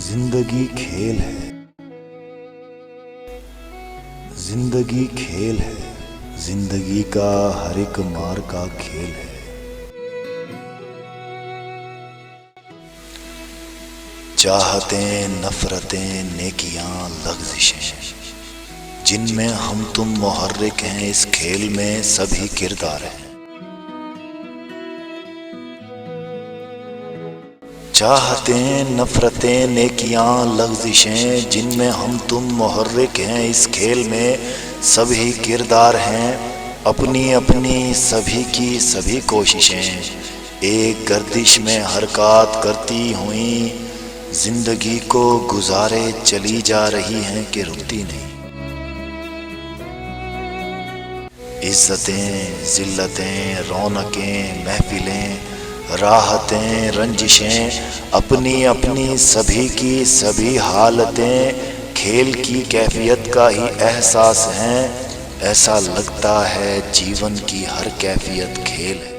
زندگی کھیل ہے، زندگی کھیل ہے، زندگی کا ہر ایک مار کا کھیل ہے۔ چاہتیں، نفرتیں، نیکیاں، لغزشیں، جن میں ہم تم محرک ہیں، اس کھیل میں سبھی کردار ہیں۔ چاہتیں، نفرتیں، نیکیاں، لغزشیں، جن میں ہم تم محرک ہیں، اس کھیل میں سبھی کردار ہیں۔ اپنی اپنی سبھی کی سبھی کوششیں ایک گردش میں حرکات کرتی ہوئیں زندگی کو گزارے چلی جا رہی ہیں کہ رکتی نہیں۔ عزتیں، ذلتیں، رونقیں، محفلیں، راحتیں، رنجشیں، اپنی اپنی سبھی کی سبھی حالتیں کھیل کی کیفیت کا ہی احساس ہیں۔ ایسا لگتا ہے جیون کی ہر کیفیت کھیل ہے۔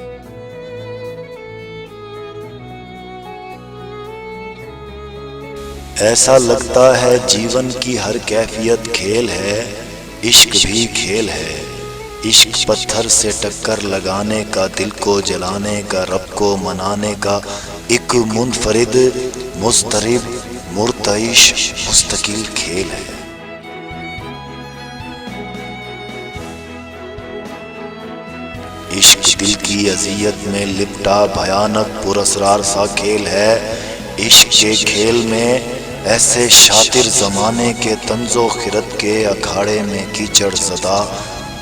ایسا لگتا ہے جیون کی ہر کیفیت کھیل ہے۔ عشق بھی کھیل ہے، عشق پتھر سے ٹکر لگانے کا، دل کو جلانے کا، رب کو منانے کا ایک منفرد، مضطرب، مرتعش، مستقل کھیل ہے۔ عشق دل کی اذیت میں لپٹا بھیانک پراسرار سا کھیل ہے۔ عشق کے کھیل میں ایسے شاطر زمانے کے طنز و خرد کے اکھاڑے میں کیچڑ زدہ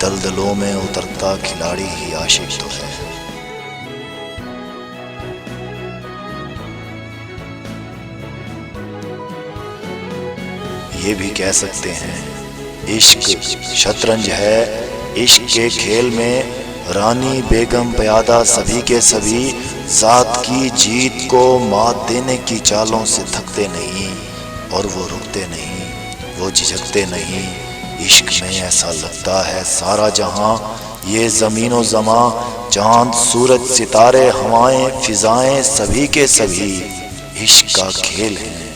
دلدلوں میں اترتا کھلاڑی ہی عاشق تو ہے۔ یہ بھی کہہ سکتے ہیں عشق شطرنج ہے۔ عشق کے کھیل میں رانی بیگم پیادہ سبھی کے سبھی ذات کی جیت کو مات دینے کی چالوں سے تھکتے نہیں، اور وہ رکتے نہیں، وہ جھجکتے نہیں۔ عشق میں ایسا لگتا ہے سارا جہاں، یہ زمین و زماں، چاند، سورج، ستارے، ہوائیں، فضائیں، سبھی کے سبھی عشق کا کھیل ہے۔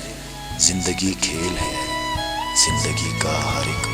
زندگی کھیل ہے، زندگی کا ہر ایک